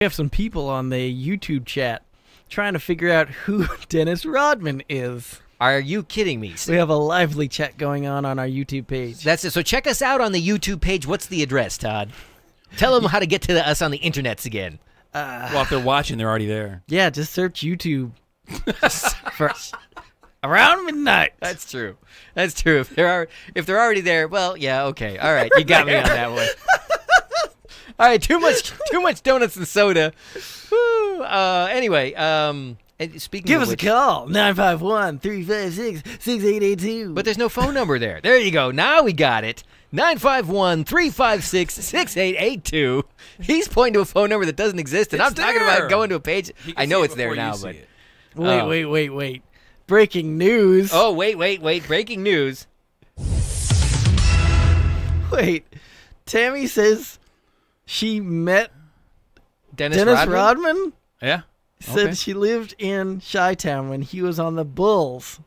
We have some people on the YouTube chat trying to figure out who Dennis Rodman is. Are you kidding me? We have a lively chat going on our YouTube page. That's it. So check us out on the YouTube page. What's the address, Todd? Tell them how to get to us on the internets again. Well, if they're watching, they're already there. Yeah, just search YouTube for Around Midnight. That's true. That's true. If they're already there, well, yeah, okay. All right, you got me on that one. All right, too much donuts and soda. Woo. Anyway, speaking Give of us which, a call, 951-356-6882. but there's no phone number there. There you go. Now we got it. 951-356-6882. He's pointing to a phone number that doesn't exist, and I'm talking about going to a page. I know it's there now, but Wait. Breaking news. oh, wait. Breaking news. Wait. Tammy says she met Dennis Dennis Rodman? Rodman? Yeah. Said she lived in Chi-Town when he was on the Bulls.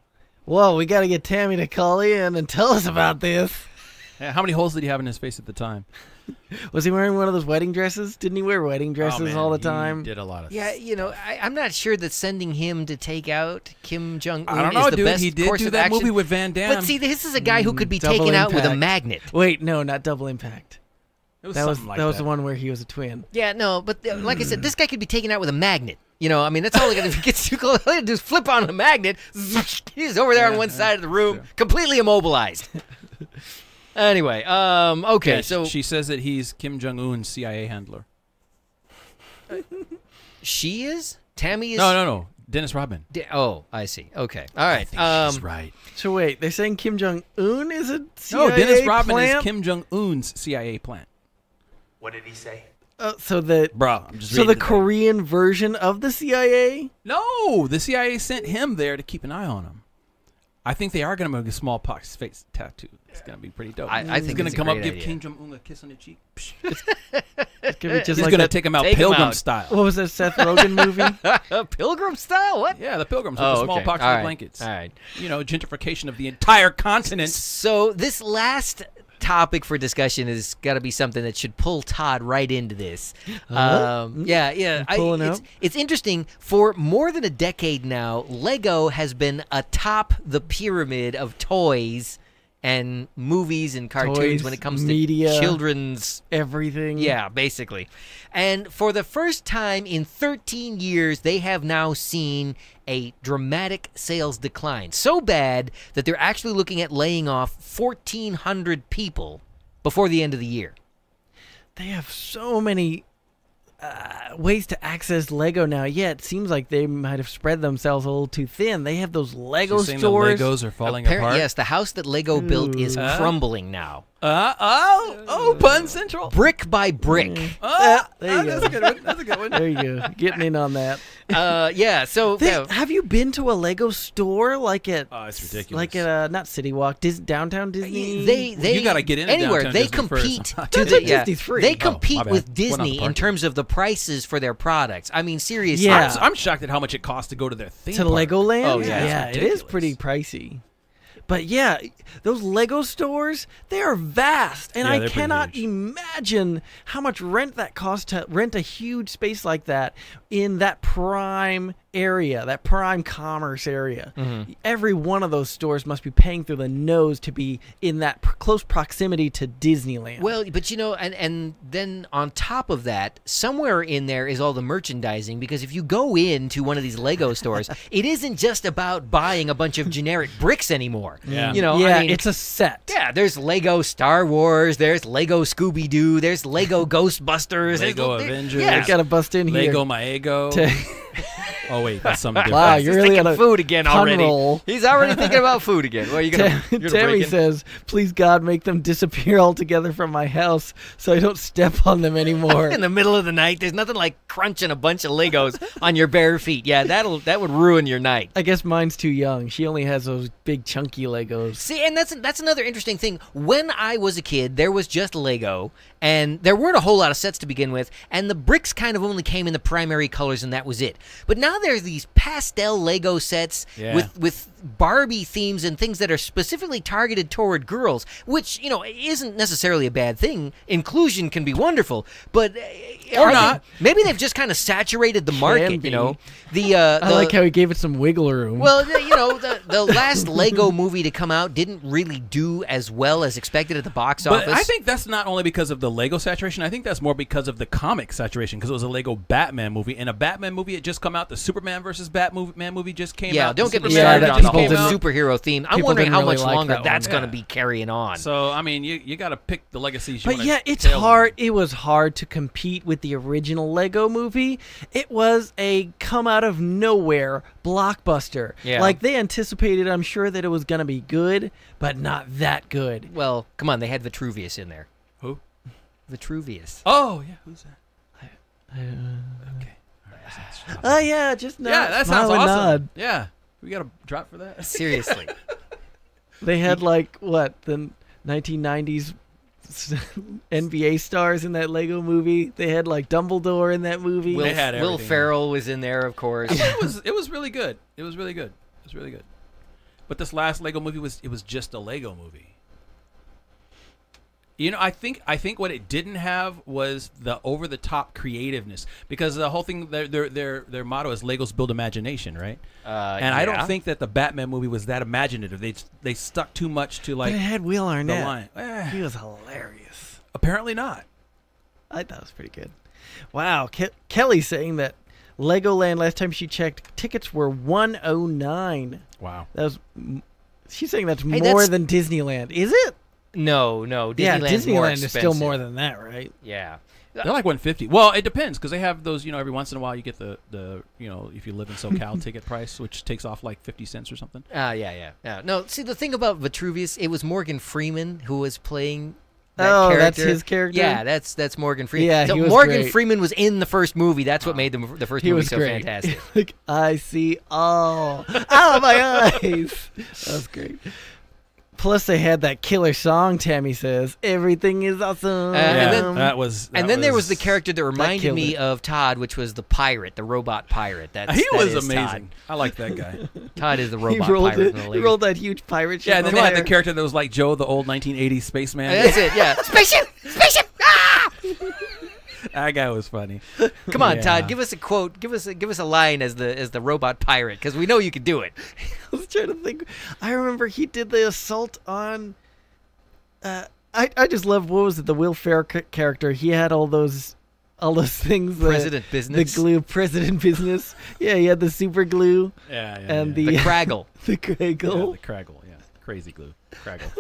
Whoa, we got to get Tammy to call in and tell us about this. How many holes did he have in his face at the time? Was he wearing one of those wedding dresses? Didn't he wear wedding dresses all the time? He did a lot of. Yeah, I'm not sure that sending him to take out Kim Jong-un I don't know, is the dude. best He did course do of that action. movie with Van Damme. But see, this is a guy who could be Double taken out with a Impact. magnet. Wait, no, not Double Impact. it was That was something like that was the one where he was a twin. Yeah, no, but like I said, this guy could be taken out with a magnet. You know, I mean, that's all he got. If he gets too close, all he got to do is flip on a magnet. He's over there on one side of the room, completely immobilized. Anyway, okay, Yeah, so she says that he's Kim Jong-un's CIA handler. she is? Tammy is? No. Dennis Rodman. Oh, I see. Okay, all right. She's right. So wait, they're saying Kim Jong-un is a CIA No, Dennis Rodman plant? is Kim Jong-un's CIA plant. What did he say? So the Bro, I'm just so the reading it. Korean version of the CIA? No, the CIA sent him there to keep an eye on him. I think they are going to make a smallpox face tattoo. It's going to be pretty dope. I He's think going it's to a come up, great give idea. Kim Jong-un a kiss on the cheek. Psh. It could be just He's like going to that, take him out take him Pilgrim out. style. what was that Seth Rogen movie? Pilgrim style? What? Yeah, the Pilgrims with Oh, the okay. smallpox All and right. the blankets. All right. You know, gentrification of the entire continent. So this last topic for discussion has got to be something that should pull Todd right into this. Yeah. Pulling out? It's interesting. For more than a decade now, Lego has been atop the pyramid of toys and movies and cartoons Toys, when it comes media. to children's. Everything. Yeah, basically. And for the first time in 13 years, they have now seen a dramatic sales decline. So bad that they're actually looking at laying off 1,400 people before the end of the year. They have so many ways to access Lego now. Yeah, it seems like they might have spread themselves a little too thin. They have those Lego You're saying stores. the Legos are falling Appar- apart? Yes, the house that Lego built is crumbling now. Pun central. Brick by brick. There you go. That's a good one. That's a good one. There you go. Getting in on that. Yeah, so... Have you been to a Lego store like at? Oh, it's ridiculous. Like at not City Walk, downtown Disney. They You gotta get into anywhere. downtown They Disney compete first. to the Disney's free. They Oh, compete my bad. with Went Disney off the in park. terms of the prices for their products. I mean, seriously. Yeah. I'm shocked at how much it costs to go to their theme to park. Legoland. Oh, yeah. yeah, It's it is ridiculous. pretty pricey. But yeah, those Lego stores, they are vast. And Yeah, I they're pretty cannot huge. imagine how much rent that costs to rent a huge space like that in that prime area, that prime commerce area. Mm-hmm. Every one of those stores must be paying through the nose to be in that close proximity to Disneyland. Well, but and then on top of that, somewhere in there is all the merchandising, because if you go into one of these Lego stores, it isn't just about buying a bunch of generic bricks anymore. Yeah. You know, yeah, I mean, it's a set. yeah, there's Lego Star Wars, there's Lego Scooby-Doo, there's Lego Ghostbusters. Lego there's- Avengers. Yeah. Got to bust in here. Lego Maego. Oh wait, that's something different. Wow, He's you're really thinking on a food again pun already. roll. He's already thinking about food again. Well, you're gonna Tammy break in? says, "Please God, make them disappear altogether from my house, so I don't step on them anymore." in the middle of the night. There's nothing like crunching a bunch of Legos on your bare feet. Yeah, that would ruin your night. I guess mine's too young. She only has those big chunky Legos. See, and that's another interesting thing. When I was a kid, there was just Lego, and there weren't a whole lot of sets to begin with, and the bricks kind of only came in the primary colors, and that was it. But now now there's these pastel Lego sets with Barbie themes and things that are specifically targeted toward girls, which, you know, isn't necessarily a bad thing. Inclusion can be wonderful, but Or not. Maybe they've just kind of saturated the market, you know. I like how he gave it some wiggle room. Well, you know, the last Lego movie to come out didn't really do as well as expected at the box office. But I think that's not only because of the Lego saturation. I think that's more because of the comic saturation, because it was a Lego Batman movie. And a Batman movie had just come out. The Superman versus Batman movie just came out. Yeah, don't get me Superman started just on the whole came out. superhero theme. I'm People wondering didn't how really much like longer that that's one. going to be carrying on. So, I mean, you got to pick the legacies you But wanna yeah, it's tell. hard. It was hard to compete with the original Lego movie. It was a come out of nowhere blockbuster. Yeah. Like they anticipated, I'm sure, that it was going to be good, but not that good. Well, come on, they had Vitruvius in there. Who? Vitruvius. Oh, yeah. Who's that? Okay. Oh yeah, just nod, Yeah, that smile sounds and awesome. nod. Yeah. We got a drop for that? Seriously. They had like what the 1990s NBA stars in that Lego movie. They had like Dumbledore in that movie. They had Will everything. Ferrell was in there, of course. It was really good. It was really good. It was really good. But this last Lego movie was just a Lego movie. You know, I think what it didn't have was the over the top creativeness, because the whole thing their motto is Legos build imagination, right? And I don't think that the Batman movie was that imaginative. They stuck too much to But like it had Will the Arnett. line. He was hilarious. Apparently not. I thought it was pretty good. Wow, Kelly saying that Legoland last time she checked tickets were $109. Wow. That was. She's saying that's Hey, more that's- than Disneyland. Is it? No, Yeah, Disneyland's more Disneyland is still expensive. more than that, right? Yeah. They're like 150. Well, it depends, because they have those, you know, every once in a while you get the you know, if you live in SoCal ticket price, which takes off like 50 cents or something. Yeah. No, see, the thing about Vitruvius, it was Morgan Freeman who was playing that Oh, character. that's his character? Yeah, that's Morgan Freeman. Yeah, so he was Morgan great. Freeman was in the first movie. That's what made the first He movie was so great. fantastic. Like, I see all. Oh, my eyes. That was great. Plus, they had that killer song, Tammy says. Everything is awesome. and then- that was. And then there was the character that reminded killed me it. of Todd, which was the pirate, the robot pirate. That was is amazing. I like that guy. Todd. Todd is the he robot rolled pirate. it. in the He Lego. rolled that huge pirate ship. Yeah, and then on they had the fire. character that was like Joe, the old 1980s spaceman. That's it. Yeah, spaceship. Ah! That guy was funny. Come on, Yeah. Todd. Give us a quote. Give us a line as the robot pirate, because we know you can do it. I was trying to think. I remember he did the assault on. I just love, what was it, the Will Ferrell character? He had all those things. President The business. glue, president business. Yeah, he had the super glue Yeah, and The Craggle. the yeah, Craggle. the Craggle, yeah, crazy glue, Craggle.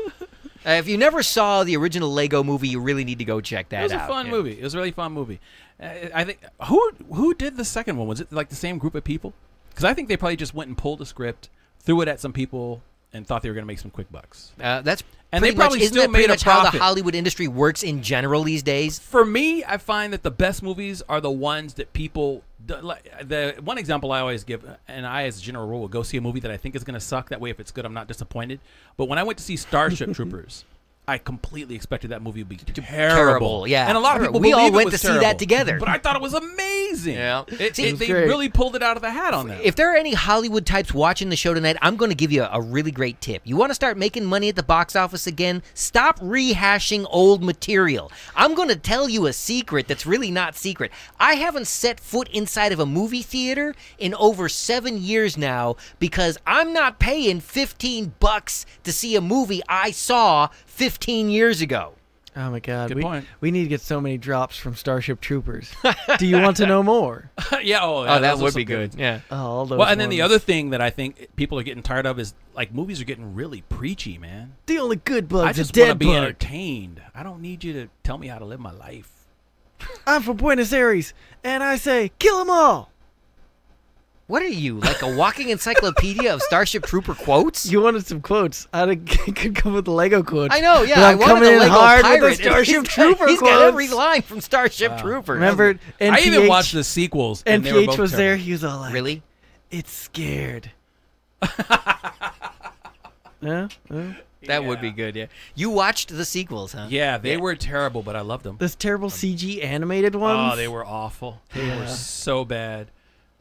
If you never saw the original Lego movie, you really need to go check that out. It was a fun Yeah. movie. It was a really fun movie. I think who did the second one? Was it like the same group of people? Because I think they probably just went and pulled a script, threw it at some people, and thought they were going to make some quick bucks. That's And they pretty probably much, isn't still that pretty made a much how the profit. Hollywood industry works in general these days? For me, I find that the best movies are the ones that people. The one example I always give, and I, as a general rule, will go see a movie that I think is going to suck. That way, if it's good, I'm not disappointed. But when I went to see Starship Troopers, I completely expected that movie to be terrible. Yeah. And a lot of people We all believe it went was to see that terrible. together. But I thought it was amazing. Yeah. See, They it was great. really pulled it out of the hat on that. If there are any Hollywood types watching the show tonight, I'm going to give you a really great tip. You want to start making money at the box office again? Stop rehashing old material. I'm going to tell you a secret that's really not secret. I haven't set foot inside of a movie theater in over 7 years now because I'm not paying $15 to see a movie I saw 15 years ago. Oh my God, Good point. we need to get so many drops from Starship Troopers. Do you want to know more? Yeah, Oh, that that was would also be good. Yeah. Oh, all those Well, and then the ones. other thing that I think people are getting tired of is like movies are getting really preachy, man. The only good I bug's a just want to dead be bug. entertained. I don't need you to tell me how to live my life. I'm from Buenos Aires, and I say, kill them all. What are you, like a walking encyclopedia of Starship Trooper quotes? You wanted some quotes. I could come with the Lego quotes. I know, yeah. But I I'm wanted coming the in Lego hard pirate. with the Starship He's got- Trooper He's got quotes. every line from Starship Troopers. Remember, NPH, I even watched the sequels. And they were NPH both was there. terrible. He was all like, Really? it's scared. Yeah? That would be good, yeah. You watched the sequels, huh? Yeah, they were terrible, but I loved them. Those terrible CG animated ones. Oh, they were awful. They were so bad.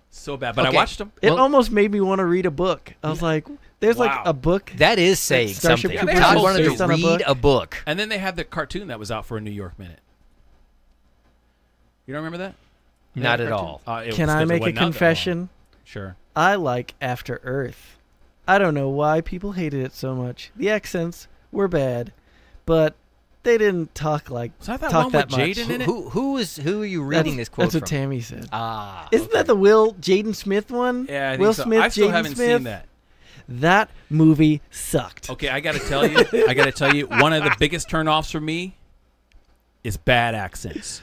So bad. But I Okay. watched them. It Well- almost made me want to read a book. I was like, there's like Wow. a book. That is saying Starship something. Troopers Todd was wanted based to on a read book. a book. And then they had the cartoon that was out for a New York Minute. You don't remember that? Not That at cartoon? all. It Can was I 'cause it make a wasn't out that long. confession? Sure. I like After Earth. I don't know why people hated it so much. The accents were bad, but they didn't talk like Was that that talk one that with much. Jaden in it? Who are you reading this quote That's what from? Tammy said. Ah, Isn't that the Jaden Smith one? Yeah, I think Will so. Smith, I still Jaden haven't Smith. seen that. That movie sucked. Okay, I got to tell you, one of the biggest turnoffs for me is bad accents.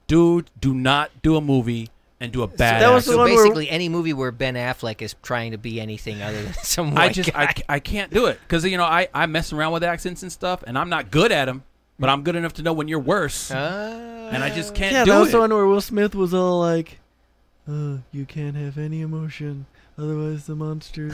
Dude, do not do a movie and do a bad that was the so one where- basically any movie where Ben Affleck is trying to be anything other than some white guy. I can't do it because I mess around with accents and stuff, and I'm not good at them, but I'm good enough to know when you're worse, and I just can't Yeah, do that was it. the one where Will Smith was all like, you can't have any emotion, otherwise the monsters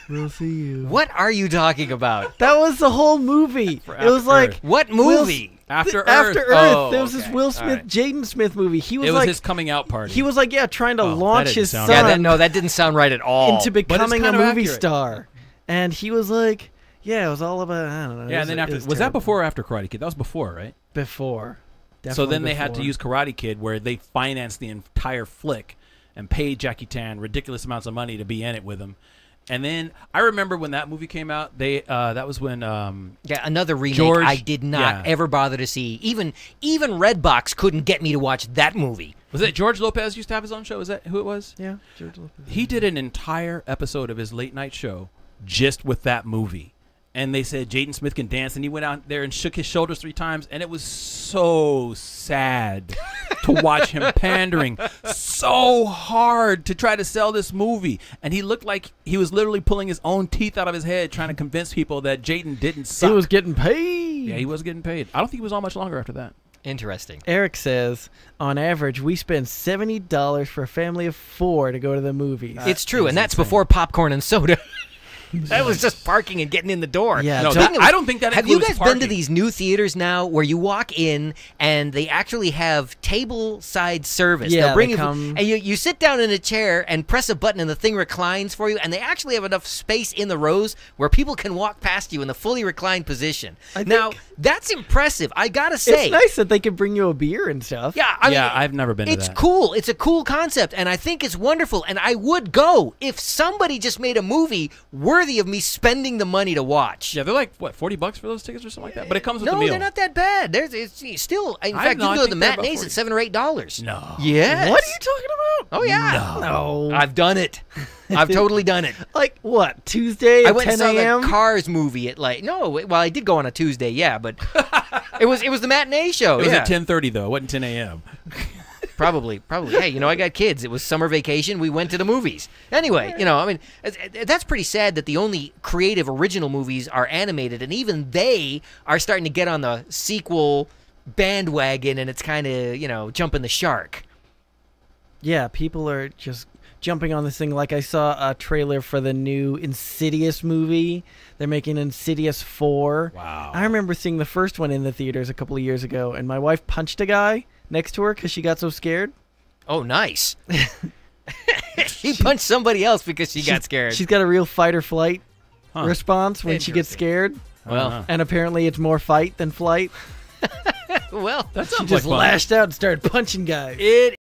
will see you. What are you talking about? That was the whole movie. It After was like Earth. What Will- movie? After Earth. After Earth. Oh, There was this okay. Will All Smith, right. Jaden Smith movie. He was It was like, his coming out party. he was like, trying to Oh, that launch didn't his sound son right. Yeah, that didn't sound right at all. into becoming a kind of movie accurate. star, and he was like, it was all about, I don't know. it Yeah, and then it after was that terrible. before or after Karate Kid? That was before, right? Before. So then Definitely they had to before. use Karate Kid, where they financed the entire flick and paid Jackie Chan ridiculous amounts of money to be in it with him. And then I remember when that movie came out, they that was when Yeah, another remake George- I did not yeah. ever bother to see. Even Redbox couldn't get me to watch that movie. was it George Lopez used to have his own show? Is that who it was? Yeah, George Lopez. He did an entire episode of his late night show just with that movie. And they said Jaden Smith can dance, and he went out there and shook his shoulders 3 times, and it was so sad to watch him pandering so hard to try to sell this movie. And he looked like he was literally pulling his own teeth out of his head trying to convince people that Jaden didn't suck. He was getting paid. Yeah, he was getting paid. I don't think he was on much longer after that. Interesting. Eric says, on average, we spend $70 for a family of 4 to go to the movies. It's true, and that's insane. before popcorn and soda. That was just parking and getting in the door. Yeah, No, Speaking that, I don't think that Have you includes guys been to parking. these new theaters now where you walk in and they actually have table side service? Yeah, They'll bring they you come- and you sit down in a chair and press a button and the thing reclines for you, and they actually have enough space in the rows where people can walk past you in the fully reclined position. I Now, think- that's impressive. I gotta say. It's nice that they can bring you a beer and stuff. Yeah, I Yeah, mean, I've never been to It's that. cool. It's a cool concept, and I think it's wonderful. And I would go if somebody just made a movie worthy of me spending the money to watch. Yeah, they're like, what, $40 for those tickets or something like that? But it comes with No, the meal. they're not that bad. It's still, in I fact, know, you I can go to the think they're about matinees 40. at $7 or $8. No. Yes. What are you talking about? Oh yeah. No. I've done it. I've totally done it. Like what? Tuesday I at went and 10 saw a.m.? the Cars movie at like well, I did go on a Tuesday, yeah, but it was the matinee show. It was yeah. at 10:30 though. It wasn't 10 a.m. Probably. Hey, I got kids. It was summer vacation. We went to the movies. Anyway, I mean, that's pretty sad that the only creative original movies are animated, and even they are starting to get on the sequel bandwagon, and it's kind of, jumping the shark. Yeah, people are just jumping on this thing. Like I saw a trailer for the new Insidious movie. They're making Insidious 4. Wow. I remember seeing the first one in the theaters a couple of years ago, and my wife punched a guy next to her because she got so scared. Oh, nice. She punched somebody else because she got scared. She's got a real fight or flight Huh. response when she gets Interesting. scared. Well, And apparently it's more fight than flight. well, That She sounds just like fun. lashed out and started punching guys. it